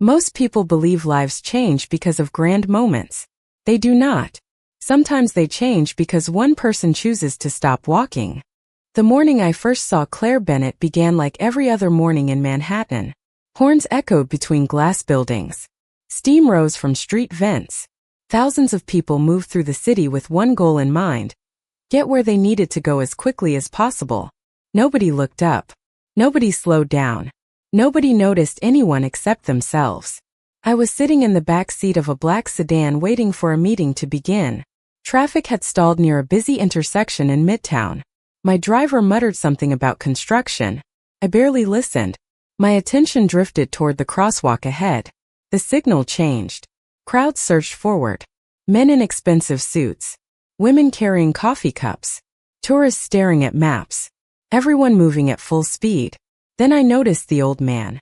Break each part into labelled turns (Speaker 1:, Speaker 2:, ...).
Speaker 1: Most people believe lives change because of grand moments. They do not. Sometimes they change because one person chooses to stop walking. The morning I first saw Claire Bennett began like every other morning in Manhattan. Horns echoed between glass buildings. Steam rose from street vents. Thousands of people moved through the city with one goal in mind: get where they needed to go as quickly as possible. Nobody looked up. Nobody slowed down. Nobody noticed anyone except themselves. I was sitting in the back seat of a black sedan waiting for a meeting to begin. Traffic had stalled near a busy intersection in Midtown. My driver muttered something about construction. I barely listened. My attention drifted toward the crosswalk ahead. The signal changed. Crowds surged forward. Men in expensive suits. Women carrying coffee cups. Tourists staring at maps. Everyone moving at full speed. Then I noticed the old man.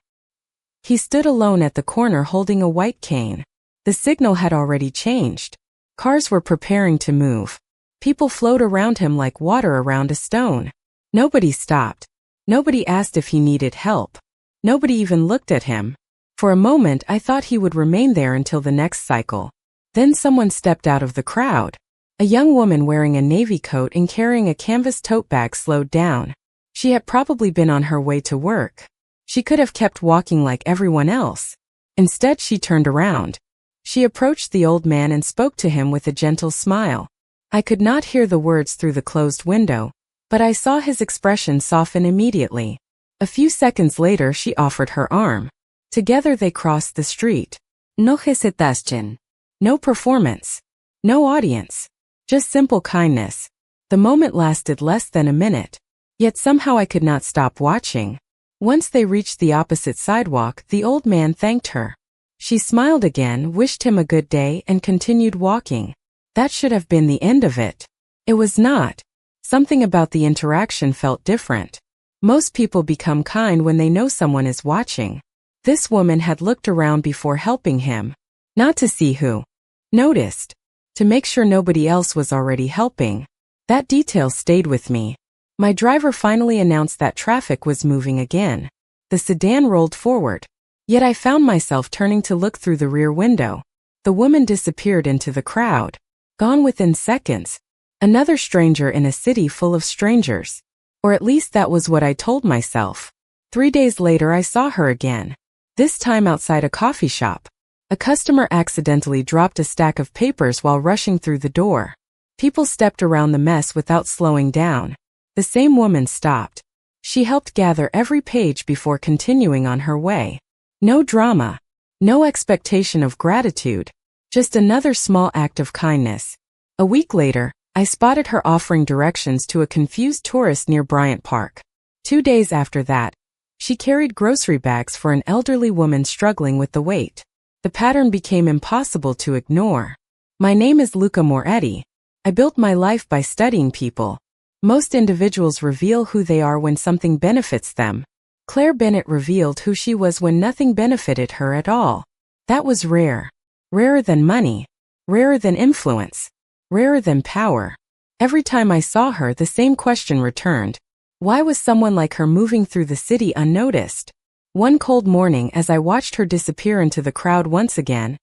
Speaker 1: He stood alone at the corner holding a white cane. The signal had already changed. Cars were preparing to move. People flowed around him like water around a stone. Nobody stopped. Nobody asked if he needed help. Nobody even looked at him. For a moment I thought he would remain there until the next cycle. Then someone stepped out of the crowd. A young woman wearing a navy coat and carrying a canvas tote bag slowed down. She had probably been on her way to work. She could have kept walking like everyone else. Instead, she turned around. She approached the old man and spoke to him with a gentle smile. I could not hear the words through the closed window, but I saw his expression soften immediately. A few seconds later, she offered her arm. Together they crossed the street. No hesitación. No performance. No audience. Just simple kindness. The moment lasted less than a minute. Yet somehow I could not stop watching. Once they reached the opposite sidewalk, the old man thanked her. She smiled again, wished him a good day, and continued walking. That should have been the end of it. It was not. Something about the interaction felt different. Most people become kind when they know someone is watching. This woman had looked around before helping him. Not to see who noticed. To make sure nobody else was already helping. That detail stayed with me. My driver finally announced that traffic was moving again. The sedan rolled forward. Yet I found myself turning to look through the rear window. The woman disappeared into the crowd. Gone within seconds. Another stranger in a city full of strangers. Or at least that was what I told myself. 3 days later I saw her again. This time outside a coffee shop. A customer accidentally dropped a stack of papers while rushing through the door. People stepped around the mess without slowing down. The same woman stopped. She helped gather every page before continuing on her way. No drama. No expectation of gratitude. Just another small act of kindness. A week later, I spotted her offering directions to a confused tourist near Bryant Park. 2 days after that, she carried grocery bags for an elderly woman struggling with the weight. The pattern became impossible to ignore. My name is Luca Moretti. I built my life by studying people. Most individuals reveal who they are when something benefits them. Claire Bennett revealed who she was when nothing benefited her at all. That was rare. Rarer than money. Rarer than influence. Rarer than power. Every time I saw her, the same question returned. Why was someone like her moving through the city unnoticed? One cold morning, as I watched her disappear into the crowd once again,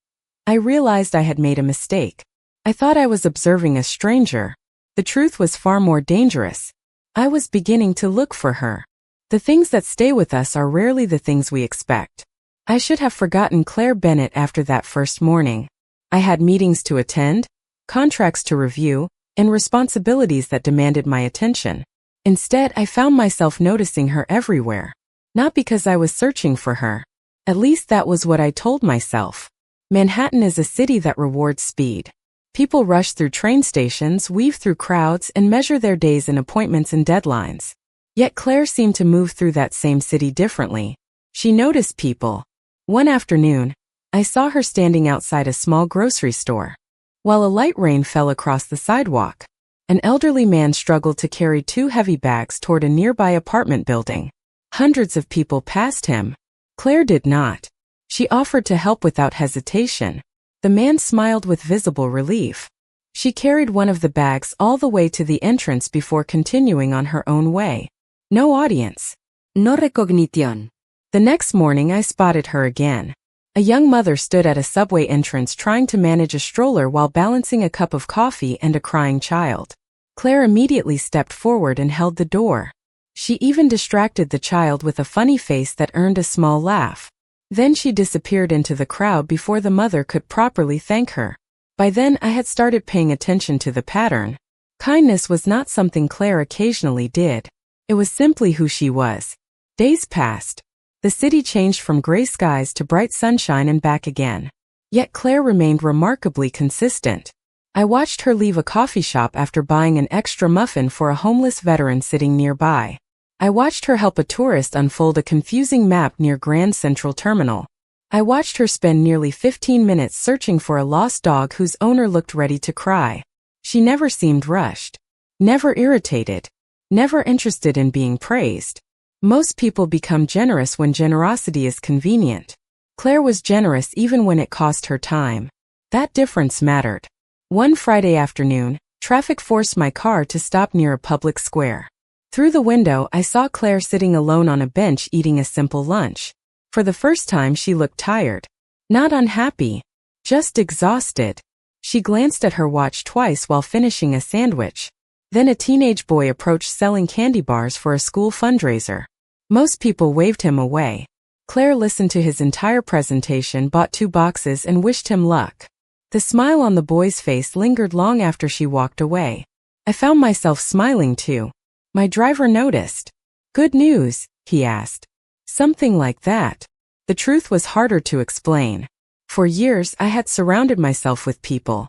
Speaker 1: I realized I had made a mistake. I thought I was observing a stranger. The truth was far more dangerous. I was beginning to look for her. The things that stay with us are rarely the things we expect. I should have forgotten Claire Bennett after that first morning. I had meetings to attend, contracts to review, and responsibilities that demanded my attention. Instead, I found myself noticing her everywhere. Not because I was searching for her. At least that was what I told myself. Manhattan is a city that rewards speed. People rush through train stations, weave through crowds, and measure their days in appointments and deadlines. Yet Claire seemed to move through that same city differently. She noticed people. One afternoon, I saw her standing outside a small grocery store. While a light rain fell across the sidewalk, an elderly man struggled to carry 2 heavy bags toward a nearby apartment building. Hundreds of people passed him. Claire did not. She offered to help without hesitation. The man smiled with visible relief. She carried one of the bags all the way to the entrance before continuing on her own way. No audience. No recognición. The next morning I spotted her again. A young mother stood at a subway entrance trying to manage a stroller while balancing a cup of coffee and a crying child. Claire immediately stepped forward and held the door. She even distracted the child with a funny face that earned a small laugh. Then she disappeared into the crowd before the mother could properly thank her. By then I had started paying attention to the pattern. Kindness was not something Claire occasionally did. It was simply who she was. Days passed. The city changed from gray skies to bright sunshine and back again. Yet Claire remained remarkably consistent. I watched her leave a coffee shop after buying an extra muffin for a homeless veteran sitting nearby. I watched her help a tourist unfold a confusing map near Grand Central Terminal. I watched her spend nearly 15 minutes searching for a lost dog whose owner looked ready to cry. She never seemed rushed, never irritated, never interested in being praised. Most people become generous when generosity is convenient. Claire was generous even when it cost her time. That difference mattered. One Friday afternoon, traffic forced my car to stop near a public square. Through the window, I saw Claire sitting alone on a bench eating a simple lunch. For the first time, she looked tired. Not unhappy, just exhausted. She glanced at her watch twice while finishing a sandwich. Then a teenage boy approached selling candy bars for a school fundraiser. Most people waved him away. Claire listened to his entire presentation, bought 2 boxes, and wished him luck. The smile on the boy's face lingered long after she walked away. I found myself smiling too. My driver noticed. "Good news?" he asked. Something like that. The truth was harder to explain. For years I had surrounded myself with people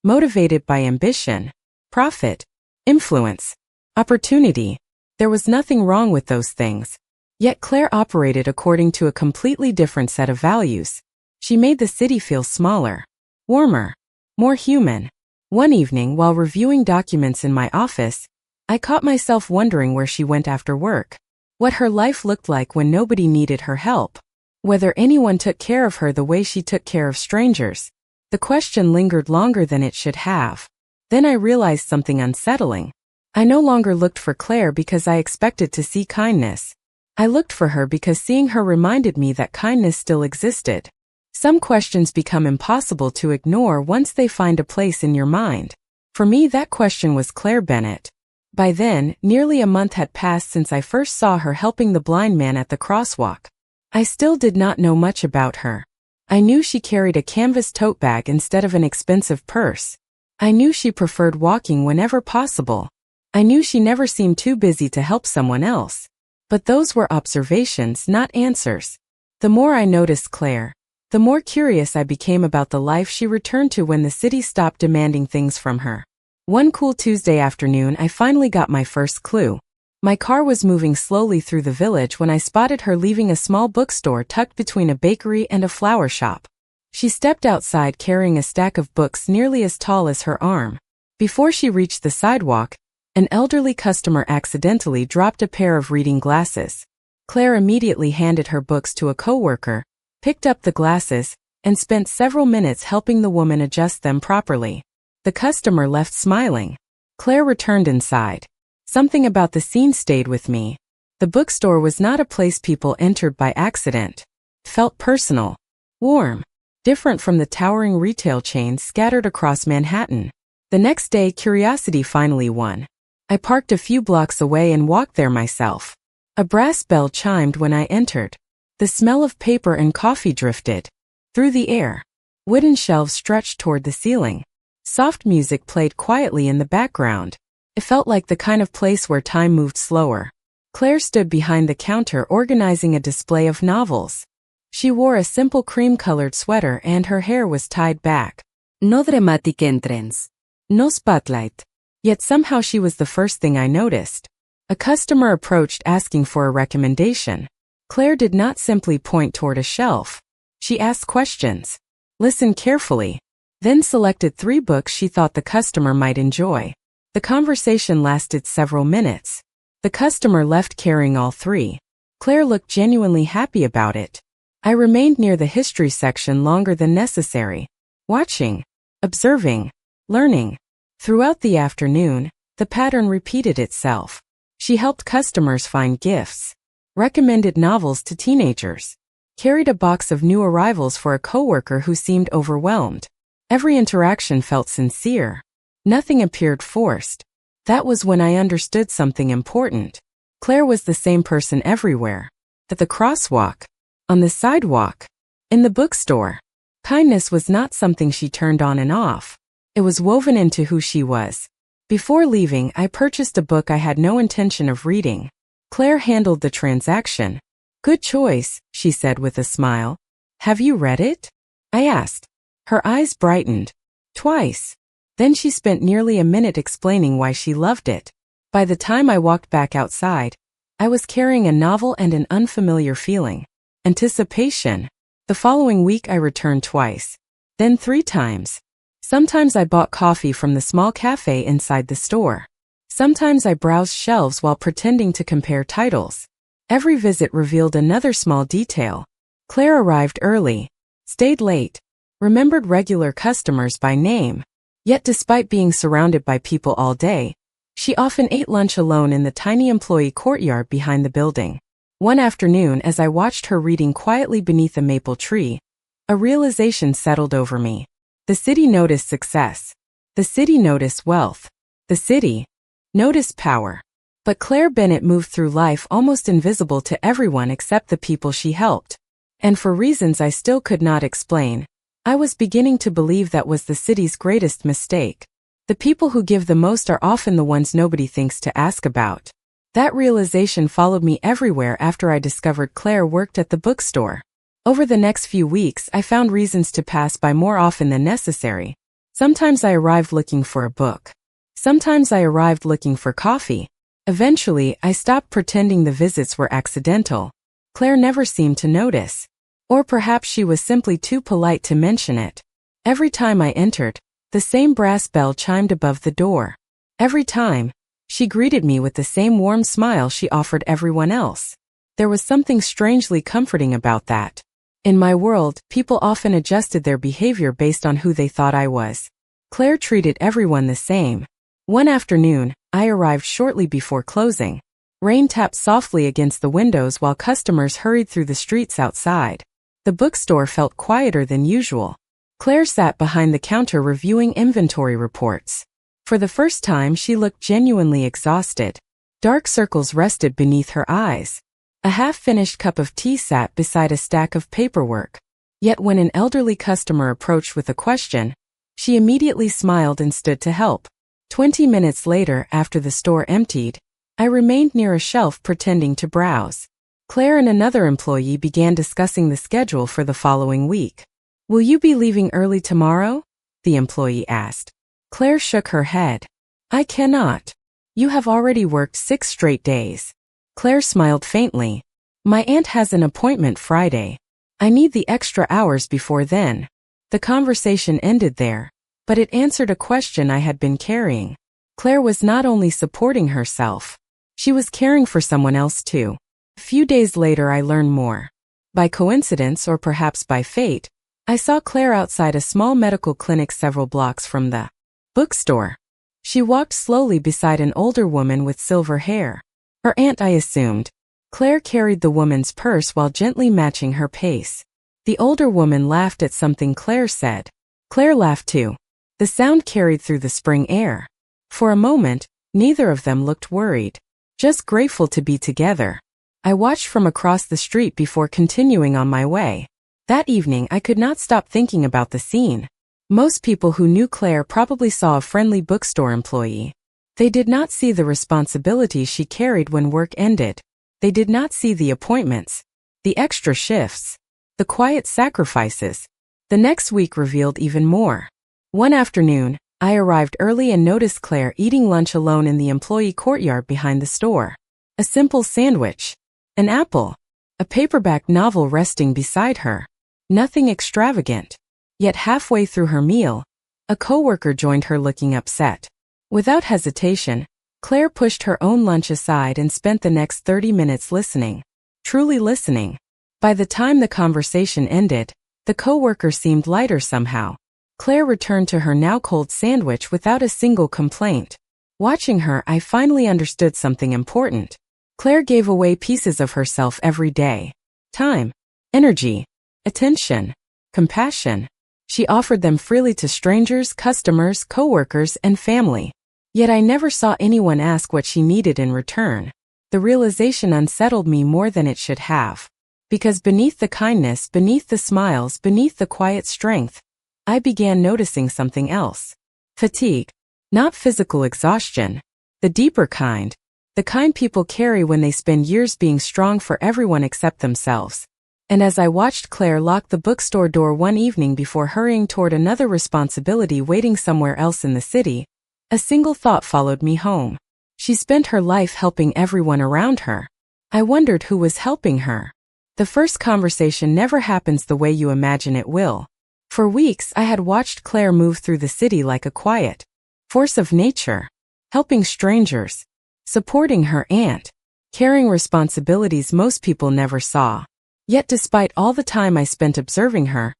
Speaker 1: motivated by ambition, profit, influence, opportunity. There was nothing wrong with those things. Yet Claire operated according to a completely different set of values. She made the city feel smaller, warmer, more human. One evening, while reviewing documents in my office, I caught myself wondering where she went after work, what her life looked like when nobody needed her help, whether anyone took care of her the way she took care of strangers. The question lingered longer than it should have. Then I realized something unsettling. I no longer looked for Claire because I expected to see kindness. I looked for her because seeing her reminded me that kindness still existed. Some questions become impossible to ignore once they find a place in your mind. For me, that question was Claire Bennett. By then, nearly a month had passed since I first saw her helping the blind man at the crosswalk. I still did not know much about her. I knew she carried a canvas tote bag instead of an expensive purse. I knew she preferred walking whenever possible. I knew she never seemed too busy to help someone else. But those were observations, not answers. The more I noticed Claire, the more curious I became about the life she returned to when the city stopped demanding things from her. One cool Tuesday afternoon, I finally got my first clue. My car was moving slowly through the village when I spotted her leaving a small bookstore tucked between a bakery and a flower shop. She stepped outside carrying a stack of books nearly as tall as her arm. Before she reached the sidewalk, an elderly customer accidentally dropped a pair of reading glasses. Claire immediately handed her books to a coworker, picked up the glasses, and spent several minutes helping the woman adjust them properly. The customer left smiling. Claire returned inside. Something about the scene stayed with me. The bookstore was not a place people entered by accident. It felt personal, warm, different from the towering retail chains scattered across Manhattan. The next day, curiosity finally won. I parked a few blocks away and walked there myself. A brass bell chimed when I entered. The smell of paper and coffee drifted through the air. Wooden shelves stretched toward the ceiling. Soft music played quietly in the background. It felt like the kind of place where time moved slower. Claire stood behind the counter organizing a display of novels. She wore a simple cream-colored sweater and her hair was tied back. No dramatic entrance. No spotlight. Yet somehow she was the first thing I noticed. A customer approached asking for a recommendation. Claire did not simply point toward a shelf. She asked questions, listened carefully, then selected 3 books she thought the customer might enjoy. The conversation lasted several minutes. The customer left carrying all 3. Claire looked genuinely happy about it. I remained near the history section longer than necessary, watching, observing, learning. Throughout the afternoon, the pattern repeated itself. She helped customers find gifts, recommended novels to teenagers, carried a box of new arrivals for a coworker who seemed overwhelmed. Every interaction felt sincere. Nothing appeared forced. That was when I understood something important. Claire was the same person everywhere. At the crosswalk, on the sidewalk, in the bookstore. Kindness was not something she turned on and off. It was woven into who she was. Before leaving, I purchased a book I had no intention of reading. Claire handled the transaction. "Good choice," she said with a smile. "Have you read it?" I asked. Her eyes brightened. "Twice." Then she spent nearly a minute explaining why she loved it. By the time I walked back outside, I was carrying a novel and an unfamiliar feeling. Anticipation. The following week I returned twice. Then 3 times. Sometimes I bought coffee from the small cafe inside the store. Sometimes I browsed shelves while pretending to compare titles. Every visit revealed another small detail. Claire arrived early, stayed late, remembered regular customers by name. Yet despite being surrounded by people all day, she often ate lunch alone in the tiny employee courtyard behind the building. One afternoon, as I watched her reading quietly beneath a maple tree, a realization settled over me. The city noticed success. The city noticed wealth. The city noticed power. But Claire Bennett moved through life almost invisible to everyone except the people she helped. And for reasons I still could not explain, I was beginning to believe that was the city's greatest mistake. The people who give the most are often the ones nobody thinks to ask about. That realization followed me everywhere after I discovered Claire worked at the bookstore. Over the next few weeks, I found reasons to pass by more often than necessary. Sometimes I arrived looking for a book. Sometimes I arrived looking for coffee. Eventually, I stopped pretending the visits were accidental. Claire never seemed to notice. Or perhaps she was simply too polite to mention it. Every time I entered, the same brass bell chimed above the door. Every time, she greeted me with the same warm smile she offered everyone else. There was something strangely comforting about that. In my world, people often adjusted their behavior based on who they thought I was. Claire treated everyone the same. One afternoon, I arrived shortly before closing. Rain tapped softly against the windows while customers hurried through the streets outside. The bookstore felt quieter than usual. Claire sat behind the counter reviewing inventory reports. For the first time, she looked genuinely exhausted. Dark circles rested beneath her eyes. A half-finished cup of tea sat beside a stack of paperwork. Yet when an elderly customer approached with a question, she immediately smiled and stood to help. 20 minutes later, after the store emptied, I remained near a shelf pretending to browse. Claire and another employee began discussing the schedule for the following week. "Will you be leaving early tomorrow?" the employee asked. Claire shook her head. "I cannot. You have already worked 6 straight days." Claire smiled faintly. "My aunt has an appointment Friday. I need the extra hours before then." The conversation ended there, but it answered a question I had been carrying. Claire was not only supporting herself, she was caring for someone else too. A few days later I learned more. By coincidence or perhaps by fate, I saw Claire outside a small medical clinic several blocks from the bookstore. She walked slowly beside an older woman with silver hair. Her aunt, I assumed. Claire carried the woman's purse while gently matching her pace. The older woman laughed at something Claire said. Claire laughed too. The sound carried through the spring air. For a moment, neither of them looked worried, just grateful to be together. I watched from across the street before continuing on my way. That evening, I could not stop thinking about the scene. Most people who knew Claire probably saw a friendly bookstore employee. They did not see the responsibilities she carried when work ended. They did not see the appointments, the extra shifts, the quiet sacrifices. The next week revealed even more. One afternoon, I arrived early and noticed Claire eating lunch alone in the employee courtyard behind the store. A simple sandwich, an apple, a paperback novel resting beside her. Nothing extravagant. Yet halfway through her meal, a coworker joined her looking upset. Without hesitation, Claire pushed her own lunch aside and spent the next 30 minutes listening. Truly listening. By the time the conversation ended, the coworker seemed lighter somehow. Claire returned to her now cold sandwich without a single complaint. Watching her, I finally understood something important. Claire gave away pieces of herself every day. Time. energy, attention, compassion. She offered them freely to strangers, customers, coworkers, and family. Yet I never saw anyone ask what she needed in return. The realization unsettled me more than it should have. Because beneath the kindness, beneath the smiles, beneath the quiet strength, I began noticing something else. Fatigue. Not physical exhaustion. The deeper kind. The kind people carry when they spend years being strong for everyone except themselves. And as I watched Claire lock the bookstore door one evening before hurrying toward another responsibility waiting somewhere else in the city, a single thought followed me home. She spent her life helping everyone around her. I wondered who was helping her. The first conversation never happens the way you imagine it will. For weeks I had watched Claire move through the city like a quiet force of nature, helping strangers, supporting her aunt, carrying responsibilities most people never saw. Yet despite all the time I spent observing her,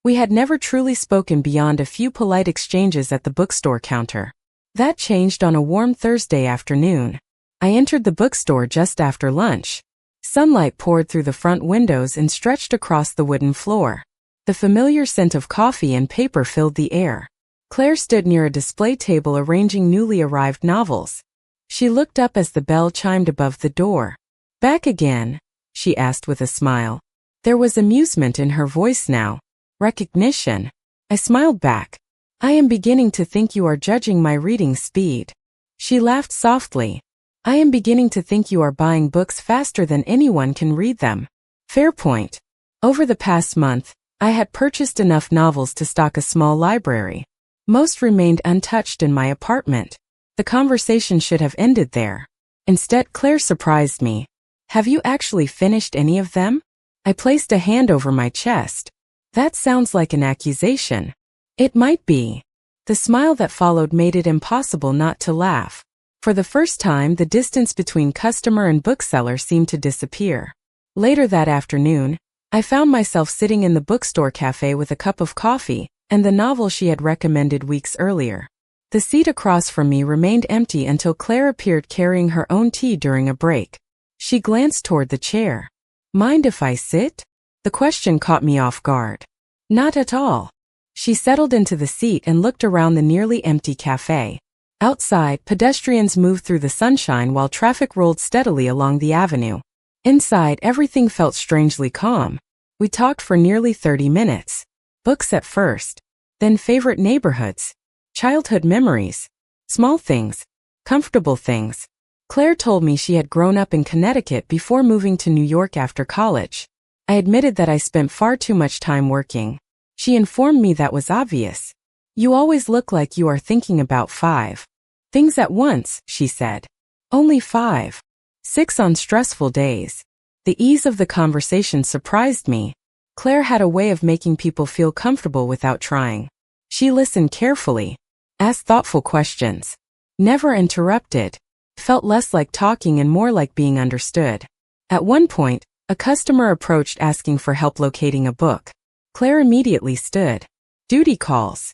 Speaker 1: we had never truly spoken beyond a few polite exchanges at the bookstore counter. That changed on a warm Thursday afternoon. I entered the bookstore just after lunch. Sunlight poured through the front windows and stretched across the wooden floor. The familiar scent of coffee and paper filled the air. Claire stood near a display table arranging newly arrived novels. She looked up as the bell chimed above the door. "Back again?" she asked with a smile. There was amusement in her voice now. Recognition. I smiled back. "I am beginning to think you are judging my reading speed." She laughed softly. "I am beginning to think you are buying books faster than anyone can read them." Fair point. Over the past month, I had purchased enough novels to stock a small library. Most remained untouched in my apartment. The conversation should have ended there. Instead, Claire surprised me. "Have you actually finished any of them?" I placed a hand over my chest. "That sounds like an accusation." "It might be." The smile that followed made it impossible not to laugh. For the first time, the distance between customer and bookseller seemed to disappear. Later that afternoon, I found myself sitting in the bookstore cafe with a cup of coffee and the novel she had recommended weeks earlier. The seat across from me remained empty until Claire appeared carrying her own tea during a break. She glanced toward the chair. "Mind if I sit?" The question caught me off guard. "Not at all." She settled into the seat and looked around the nearly empty cafe. Outside, pedestrians moved through the sunshine while traffic rolled steadily along the avenue. Inside, everything felt strangely calm. We talked for nearly 30 minutes. Books at first. Then favorite neighborhoods. Childhood memories. Small things. Comfortable things. Claire told me she had grown up in Connecticut before moving to New York after college. I admitted that I spent far too much time working. She informed me that was obvious. "You always look like you are thinking about 5 things at once," she said. "Only 5. 6 on stressful days." The ease of the conversation surprised me. Claire had a way of making people feel comfortable without trying. She listened carefully, asked thoughtful questions, never interrupted. Felt less like talking and more like being understood. At one point, a customer approached asking for help locating a book. Claire immediately stood. "Duty calls."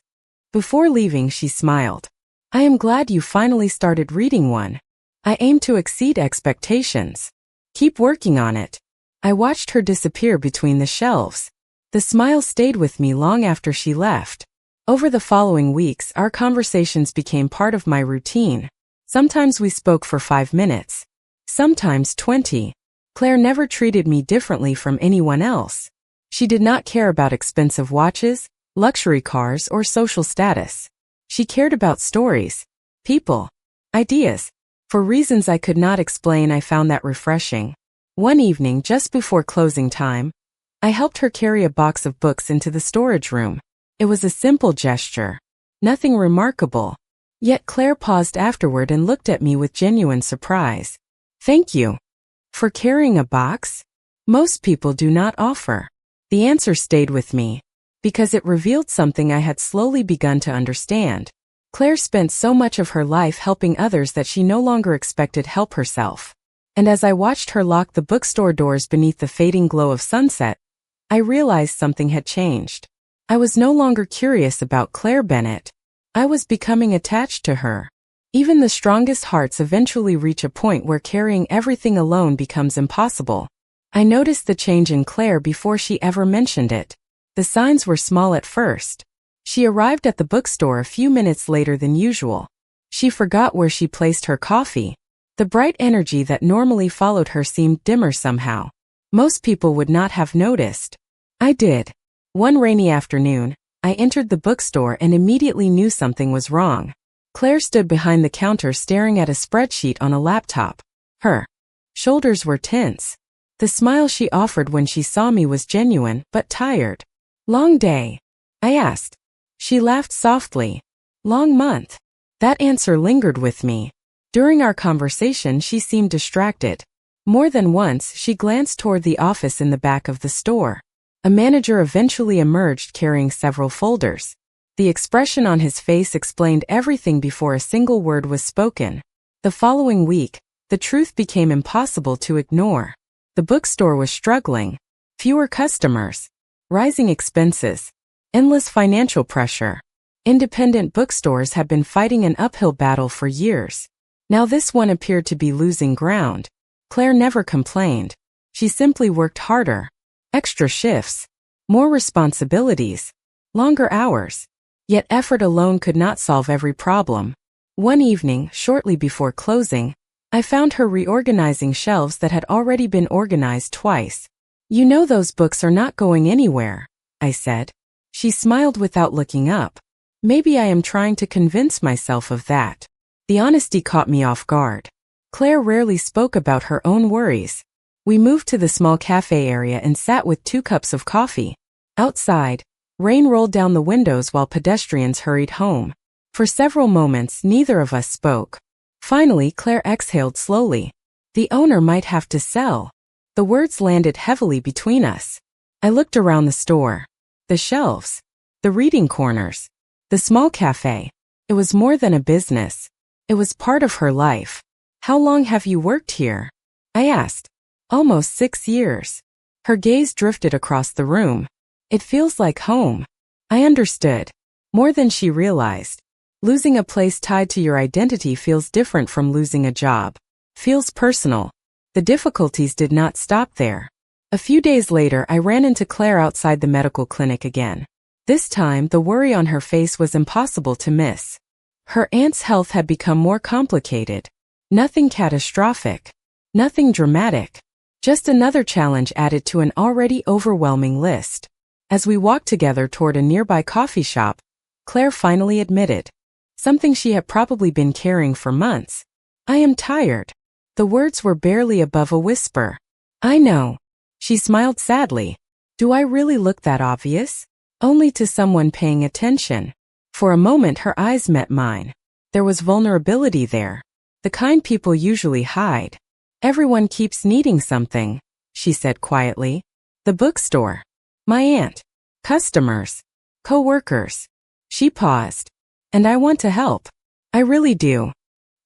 Speaker 1: Before leaving, she smiled. "I am glad you finally started reading one. I aim to exceed expectations. Keep working on it." I watched her disappear between the shelves. The smile stayed with me long after she left. Over the following weeks, our conversations became part of my routine. Sometimes we spoke for 5 minutes. Sometimes 20. Claire never treated me differently from anyone else. She did not care about expensive watches, luxury cars, or social status. She cared about stories, people, ideas. For reasons I could not explain, I found that refreshing. One evening, just before closing time, I helped her carry a box of books into the storage room. It was a simple gesture. Nothing remarkable. Yet Claire paused afterward and looked at me with genuine surprise. "Thank you. For carrying a box? Most people do not offer." The answer stayed with me, because it revealed something I had slowly begun to understand. Claire spent so much of her life helping others that she no longer expected help herself. And as I watched her lock the bookstore doors beneath the fading glow of sunset, I realized something had changed. I was no longer curious about Claire Bennett. I was becoming attached to her. Even the strongest hearts eventually reach a point where carrying everything alone becomes impossible. I noticed the change in Claire before she ever mentioned it. The signs were small at first. She arrived at the bookstore a few minutes later than usual. She forgot where she placed her coffee. The bright energy that normally followed her seemed dimmer somehow. Most people would not have noticed. I did. One rainy afternoon, I entered the bookstore and immediately knew something was wrong. Claire stood behind the counter staring at a spreadsheet on a laptop. Her shoulders were tense. The smile she offered when she saw me was genuine but tired. Long day? I asked. She laughed softly. Long month. That answer lingered with me. During our conversation, she seemed distracted. More than once, she glanced toward the office in the back of the store. A manager eventually emerged carrying several folders. The expression on his face explained everything before a single word was spoken. The following week, the truth became impossible to ignore. The bookstore was struggling. Fewer customers. Rising expenses. Endless financial pressure. Independent bookstores had been fighting an uphill battle for years. Now this one appeared to be losing ground. Claire never complained. She simply worked harder. Extra shifts. More responsibilities. Longer hours. Yet effort alone could not solve every problem. One evening, shortly before closing, I found her reorganizing shelves that had already been organized twice. "You know those books are not going anywhere," I said. She smiled without looking up. Maybe I am trying to convince myself of that. The honesty caught me off guard. Claire rarely spoke about her own worries. We moved to the small cafe area and sat with 2 cups of coffee. Outside, rain rolled down the windows while pedestrians hurried home. For several moments, neither of us spoke. Finally, Claire exhaled slowly. The owner might have to sell. The words landed heavily between us. I looked around the store. The shelves. The reading corners. The small cafe. It was more than a business. It was part of her life. "How long have you worked here?" I asked. "Almost 6 years." Her gaze drifted across the room. "It feels like home." I understood. More than she realized. Losing a place tied to your identity feels different from losing a job. Feels personal. The difficulties did not stop there. A few days later, I ran into Claire outside the medical clinic again. This time, the worry on her face was impossible to miss. Her aunt's health had become more complicated. Nothing catastrophic. Nothing dramatic. Just another challenge added to an already overwhelming list. As we walked together toward a nearby coffee shop, Claire finally admitted something she had probably been carrying for months. "I am tired." The words were barely above a whisper. "I know." She smiled sadly. "Do I really look that obvious?" Only to someone paying attention. For a moment her eyes met mine. There was vulnerability there. The kind people usually hide. "Everyone keeps needing something," she said quietly. "The bookstore. My aunt. Customers. Co-workers." She paused. "And I want to help. I really do."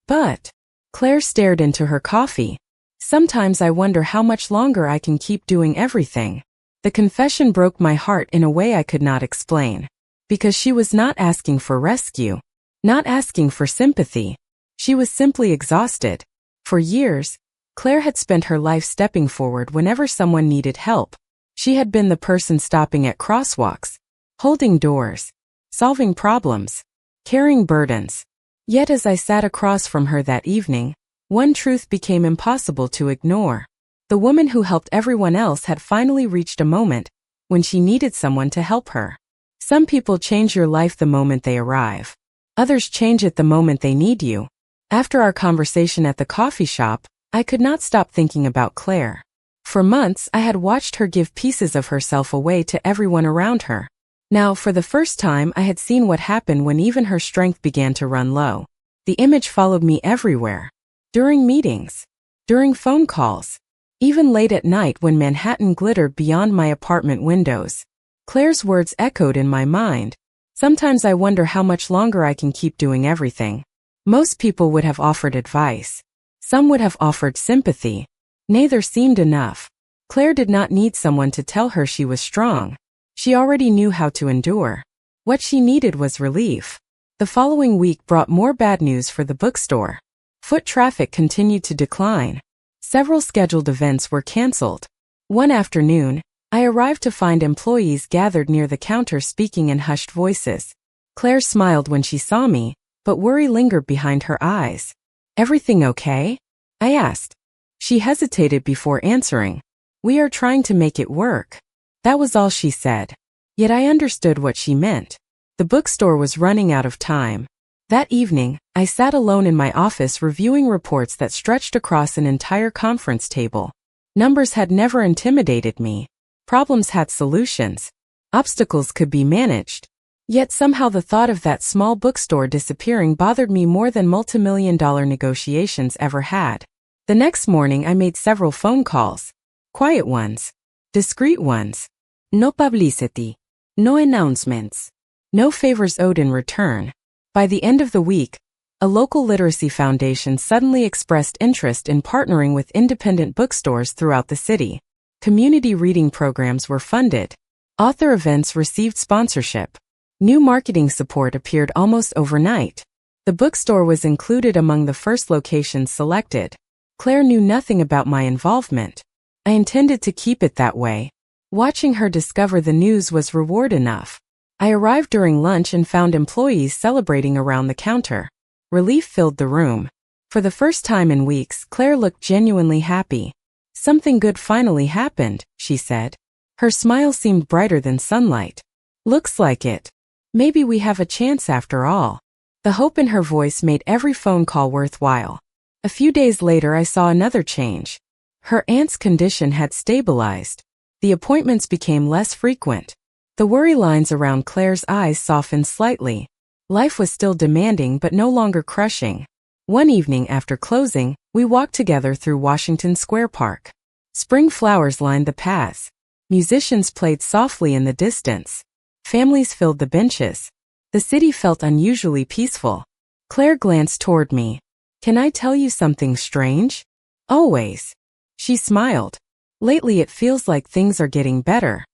Speaker 1: "But..." Claire stared into her coffee. "Sometimes I wonder how much longer I can keep doing everything." The confession broke my heart in a way I could not explain. Because she was not asking for rescue. Not asking for sympathy. She was simply exhausted. For years, Claire had spent her life stepping forward whenever someone needed help. She had been the person stopping at crosswalks, holding doors, solving problems, carrying burdens. Yet as I sat across from her that evening, one truth became impossible to ignore. The woman who helped everyone else had finally reached a moment when she needed someone to help her. Some people change your life the moment they arrive. Others change it the moment they need you. After our conversation at the coffee shop, I could not stop thinking about Claire. For months, I had watched her give pieces of herself away to everyone around her. Now, for the first time, I had seen what happened when even her strength began to run low. The image followed me everywhere. During meetings. During phone calls. Even late at night when Manhattan glittered beyond my apartment windows. Claire's words echoed in my mind. "Sometimes I wonder how much longer I can keep doing everything." Most people would have offered advice. Some would have offered sympathy. Neither seemed enough. Claire did not need someone to tell her she was strong. She already knew how to endure. What she needed was relief. The following week brought more bad news for the bookstore. Foot traffic continued to decline. Several scheduled events were canceled. One afternoon, I arrived to find employees gathered near the counter speaking in hushed voices. Claire smiled when she saw me, but worry lingered behind her eyes. "Everything okay?" I asked. She hesitated before answering. "We are trying to make it work." That was all she said. Yet I understood what she meant. The bookstore was running out of time. That evening, I sat alone in my office reviewing reports that stretched across an entire conference table. Numbers had never intimidated me. Problems had solutions. Obstacles could be managed. Yet somehow the thought of that small bookstore disappearing bothered me more than multimillion-dollar negotiations ever had. The next morning I made several phone calls. Quiet ones. Discreet ones. No publicity. No announcements. No favors owed in return. By the end of the week, a local literacy foundation suddenly expressed interest in partnering with independent bookstores throughout the city. Community reading programs were funded. Author events received sponsorship. New marketing support appeared almost overnight. The bookstore was included among the first locations selected. Claire knew nothing about my involvement. I intended to keep it that way. Watching her discover the news was reward enough. I arrived during lunch and found employees celebrating around the counter. Relief filled the room. For the first time in weeks, Claire looked genuinely happy. "Something good finally happened," she said. Her smile seemed brighter than sunlight. "Looks like it. Maybe we have a chance after all." The hope in her voice made every phone call worthwhile. A few days later I saw another change. Her aunt's condition had stabilized. The appointments became less frequent. The worry lines around Claire's eyes softened slightly. Life was still demanding but no longer crushing. One evening after closing, we walked together through Washington Square Park. Spring flowers lined the paths. Musicians played softly in the distance. Families filled the benches. The city felt unusually peaceful. Claire glanced toward me. "Can I tell you something strange?" "Always." She smiled. "Lately it feels like things are getting better."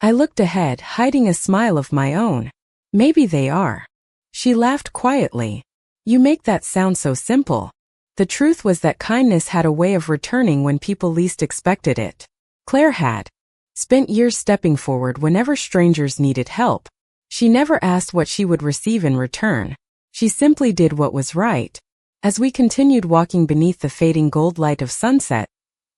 Speaker 1: I looked ahead, hiding a smile of my own. "Maybe they are." She laughed quietly. "You make that sound so simple." The truth was that kindness had a way of returning when people least expected it. Claire had spent years stepping forward whenever strangers needed help. She never asked what she would receive in return. She simply did what was right. As we continued walking beneath the fading gold light of sunset,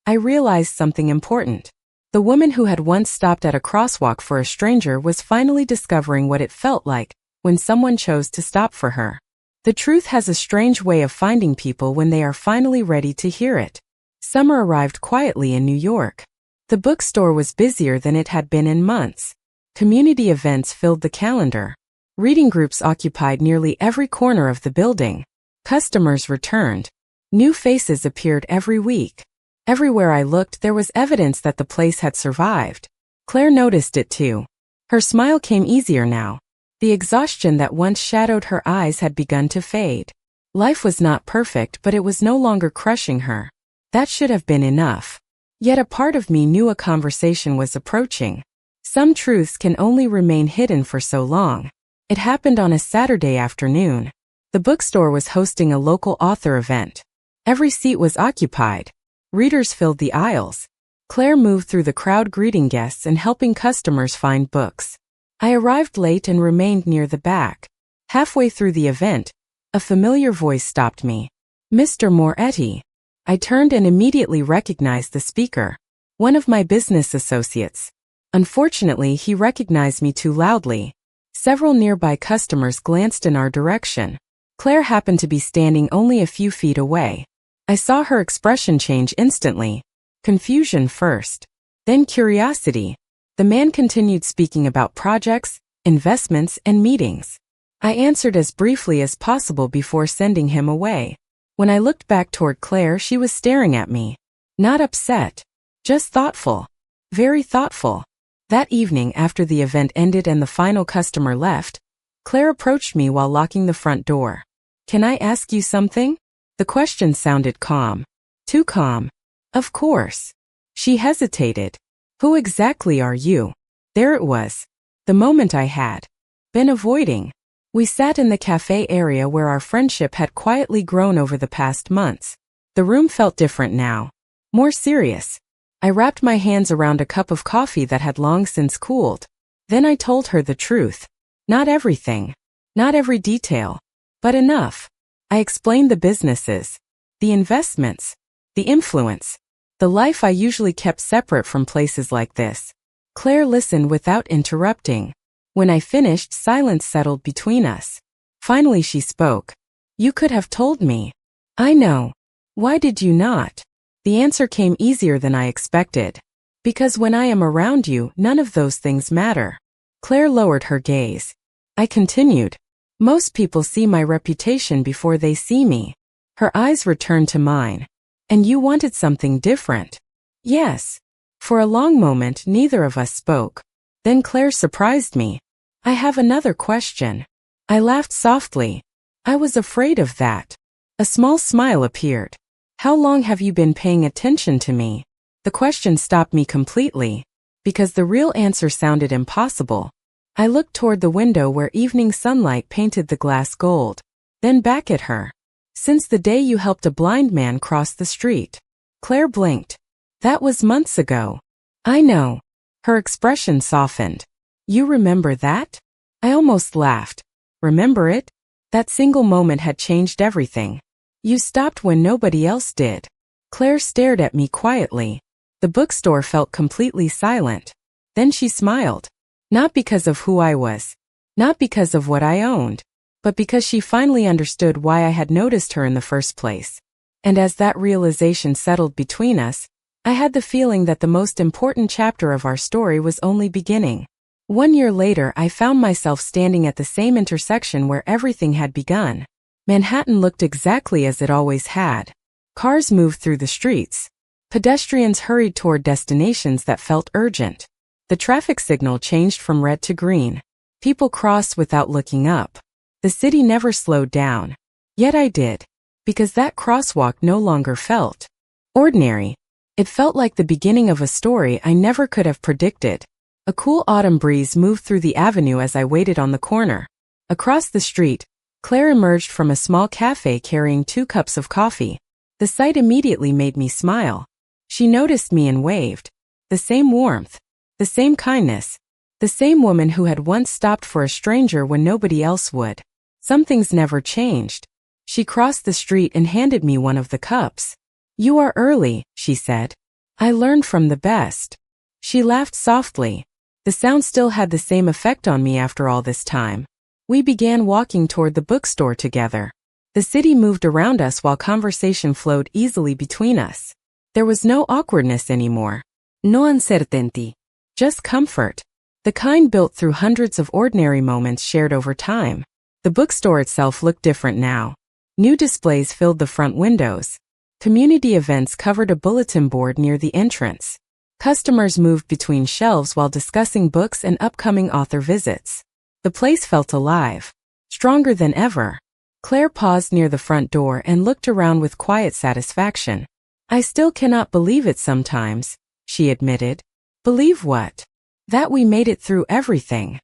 Speaker 1: I realized something important. The woman who had once stopped at a crosswalk for a stranger was finally discovering what it felt like when someone chose to stop for her. The truth has a strange way of finding people when they are finally ready to hear it. Summer arrived quietly in New York. The bookstore was busier than it had been in months. Community events filled the calendar. Reading groups occupied nearly every corner of the building. Customers returned. New faces appeared every week. Everywhere I looked, there was evidence that the place had survived. Claire noticed it too. Her smile came easier now. The exhaustion that once shadowed her eyes had begun to fade. Life was not perfect, but it was no longer crushing her. That should have been enough. Yet a part of me knew a conversation was approaching. Some truths can only remain hidden for so long. It happened on a Saturday afternoon. The bookstore was hosting a local author event. Every seat was occupied. Readers filled the aisles. Claire moved through the crowd greeting guests and helping customers find books. I arrived late and remained near the back. Halfway through the event, a familiar voice stopped me. "Mr. Moretti." I turned and immediately recognized the speaker. One of my business associates. Unfortunately, he recognized me too loudly. Several nearby customers glanced in our direction. Claire happened to be standing only a few feet away. I saw her expression change instantly. Confusion first. Then curiosity. The man continued speaking about projects, investments, and meetings. I answered as briefly as possible before sending him away. When I looked back toward Claire, she was staring at me. Not upset. Just thoughtful. Very thoughtful. That evening, after the event ended and the final customer left, Claire approached me while locking the front door. "Can I ask you something?" The question sounded calm. Too calm. "Of course." She hesitated. "Who exactly are you?" There it was. The moment I had been avoiding. We sat in the cafe area where our friendship had quietly grown over the past months. The room felt different now. More serious. I wrapped my hands around a cup of coffee that had long since cooled. Then I told her the truth. Not everything. Not every detail. But enough. I explained the businesses, the investments, the influence, the life I usually kept separate from places like this. Claire listened without interrupting. When I finished, silence settled between us. Finally she spoke. You could have told me. I know. Why did you not? The answer came easier than I expected. Because when I am around you, none of those things matter. Claire lowered her gaze. I continued. Most people see my reputation before they see me. Her eyes returned to mine. And you wanted something different. Yes. For a long moment, neither of us spoke. Then Claire surprised me. I have another question. I laughed softly. I was afraid of that. A small smile appeared. How long have you been paying attention to me? The question stopped me completely, because the real answer sounded impossible. I looked toward the window where evening sunlight painted the glass gold, then back at her. Since the day you helped a blind man cross the street. Claire blinked. That was months ago. I know. Her expression softened. You remember that? I almost laughed. Remember it? That single moment had changed everything. You stopped when nobody else did. Claire stared at me quietly. The bookstore felt completely silent. Then she smiled. Not because of who I was. Not because of what I owned. But because she finally understood why I had noticed her in the first place. And as that realization settled between us, I had the feeling that the most important chapter of our story was only beginning. 1 year later, I found myself standing at the same intersection where everything had begun. Manhattan looked exactly as it always had. Cars moved through the streets. Pedestrians hurried toward destinations that felt urgent. The traffic signal changed from red to green. People crossed without looking up. The city never slowed down. Yet I did. Because that crosswalk no longer felt ordinary. It felt like the beginning of a story I never could have predicted. A cool autumn breeze moved through the avenue as I waited on the corner. Across the street, Claire emerged from a small cafe carrying 2 cups of coffee. The sight immediately made me smile. She noticed me and waved. The same warmth. The same kindness. The same woman who had once stopped for a stranger when nobody else would. Some things never changed. She crossed the street and handed me one of the cups. You are early, she said. I learned from the best. She laughed softly. The sound still had the same effect on me after all this time. We began walking toward the bookstore together. The city moved around us while conversation flowed easily between us. There was no awkwardness anymore. No uncertainty. Just comfort. The kind built through hundreds of ordinary moments shared over time. The bookstore itself looked different now. New displays filled the front windows. Community events covered a bulletin board near the entrance. Customers moved between shelves while discussing books and upcoming author visits. The place felt alive. Stronger than ever. Claire paused near the front door and looked around with quiet satisfaction. I still cannot believe it sometimes, she admitted. Believe what? That we made it through everything.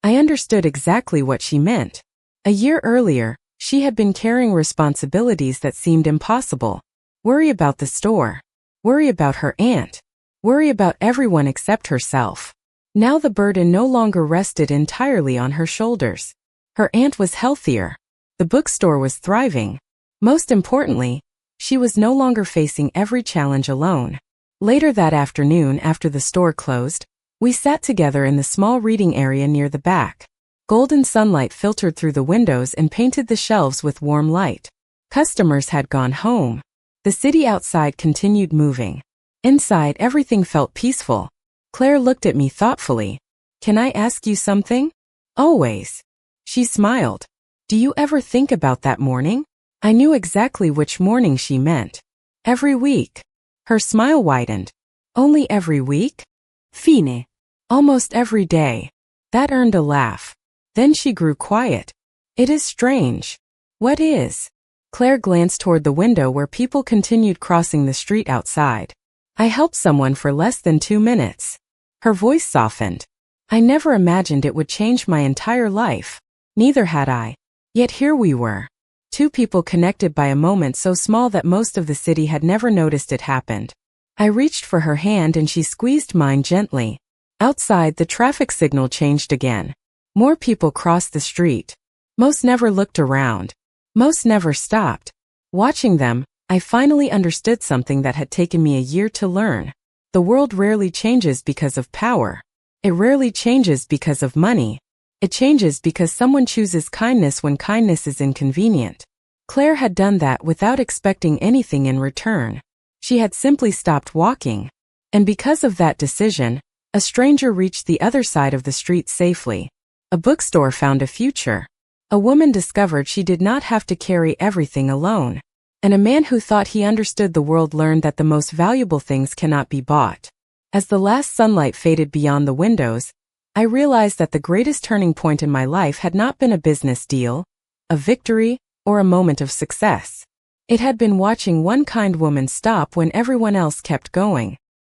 Speaker 1: I understood exactly what she meant. A year earlier, she had been carrying responsibilities that seemed impossible. Worry about the store. Worry about her aunt. Worry about everyone except herself. Now the burden no longer rested entirely on her shoulders. Her aunt was healthier. The bookstore was thriving. Most importantly, she was no longer facing every challenge alone. Later that afternoon, after the store closed, we sat together in the small reading area near the back. Golden sunlight filtered through the windows and painted the shelves with warm light. Customers had gone home. The city outside continued moving. Inside, everything felt peaceful. Claire looked at me thoughtfully. Can I ask you something? Always. She smiled. Do you ever think about that morning? I knew exactly which morning she meant. Every week. Her smile widened. Only every week? Fine. Almost every day. That earned a laugh. Then she grew quiet. It is strange. What is? Claire glanced toward the window where people continued crossing the street outside. I helped someone for less than 2 minutes. Her voice softened. I never imagined it would change my entire life. Neither had I. Yet here we were. 2 people connected by a moment so small that most of the city had never noticed it happened. I reached for her hand and she squeezed mine gently. Outside, the traffic signal changed again. More people crossed the street. Most never looked around. Most never stopped. Watching them, I finally understood something that had taken me a year to learn. The world rarely changes because of power. It rarely changes because of money. It changes because someone chooses kindness when kindness is inconvenient. Claire had done that without expecting anything in return. She had simply stopped walking. And because of that decision, a stranger reached the other side of the street safely. A bookstore found a future. A woman discovered she did not have to carry everything alone. And a man who thought he understood the world learned that the most valuable things cannot be bought. As the last sunlight faded beyond the windows, I realized that the greatest turning point in my life had not been a business deal, a victory, or a moment of success. It had been watching one kind woman stop when everyone else kept going.